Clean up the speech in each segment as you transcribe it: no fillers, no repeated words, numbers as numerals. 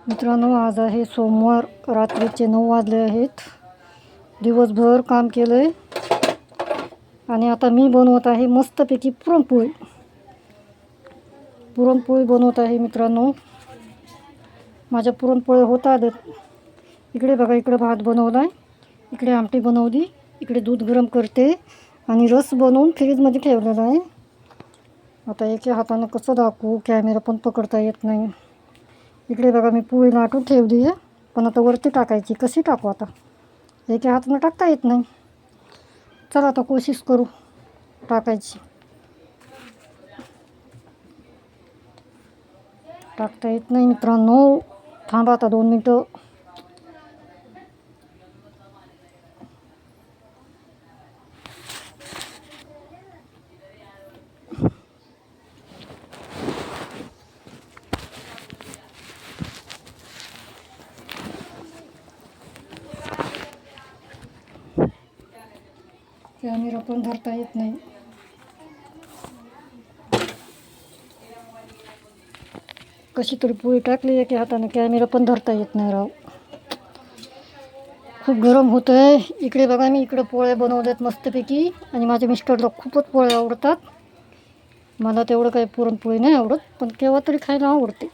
मित्रांनो, आज आहे सोमवार, रात्रीचे 9 वाजले आहेत. दिवसभर काम केलं आहे आणि आता मी बनवत आहे मस्तपैकी पुरणपोळी. पुरणपोळी बनवत आहे मित्रांनो. माझ्या पुरणपोळ्या होत आल्यात. इकडे बघा, इकडे भात बनवला आहे, इकडे आमटी बनवली, इकडे दूध गरम करते आणि रस बनवून फ्रीजमध्ये ठेवलेला आहे. आता एका हातानं कसं दाखवू, कॅमेरा पण पकडता येत नाही. इकडे बघा, मी पोळी लाटून ठेवली आहे, पण आता वरती टाकायची. कशी टाकू आता, एका हातानं टाकता येत नाही. चला आता कोशिश करू टाकायची. टाकता येत नाही मित्रांनो. थांबा आता 2 मिनटं. कॅमेरा पण धरता येत नाही. कशी तरी पोळी टाकली एका हाताने, कॅमेरा पण धरता येत नाही राव. खूप गरम होतं आहे. इकडे बघा, मी इकडे पोळ्या बनवल्यात मस्तपैकी आणि माझ्या मिस्टरला खूपच पोळ्या आवडतात. मला तेवढं काही पुरणपोळी नाही आवडत, पण केव्हा तरी खायला आवडते.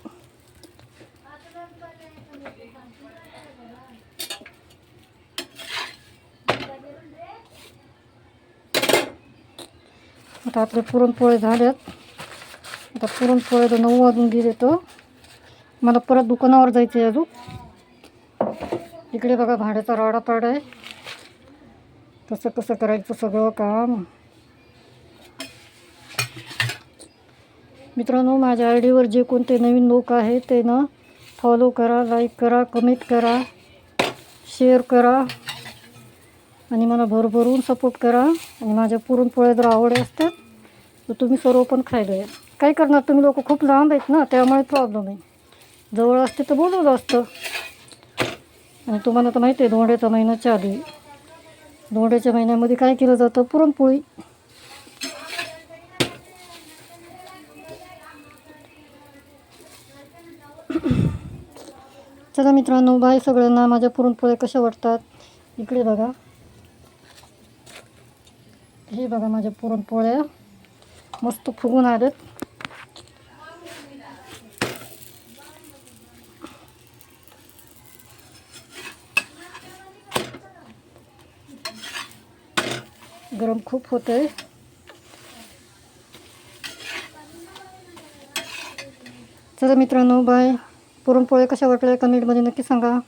आता आपले पुरणपोळे झाल्यात. आता पुरणपोळ्याला 9 वाजून गेले, तर मला परत दुकानावर जायचं आहे अजून. इकडे बघा, भाड्याचा राडा पाडा आहे. कसं कसं करायचं सगळं काम. मित्रांनो, माझ्या आय डीवर जे कोणते नवीन लोक आहेत ते ना फॉलो करा, लाईक करा, कमेंट करा, शेअर करा आणि मला भरभरून सपोर्ट करा. आणि माझ्या पुरणपोळ्या जर आवडल्या असतात तर तुम्ही सर्व पण खायला या. काय करणार, तुम्ही लोक खूप लांब आहेत ना, त्यामुळे प्रॉब्लेम आहे. जवळ असते तर बोलवलं असतं. आणि तुम्हाला तर माहिती आहे, धोंड्याचा महिना चालू आहे. धोंड्याच्या महिन्यामध्ये काय केलं जातं, पुरणपोळी. चला मित्रांनो, बाय सगळ्यांना. माझ्या पुरणपोळ्या कशा वाटतात. इकडे बघा, हे बघा, माझ्या पुरणपोळ्या मस्त फुगून आल्यात. गरम खूप होत आहे. चला मित्रांनो, बाय. पुरणपोळ्या कशा वाटल्या कमेंटमध्ये नक्की सांगा.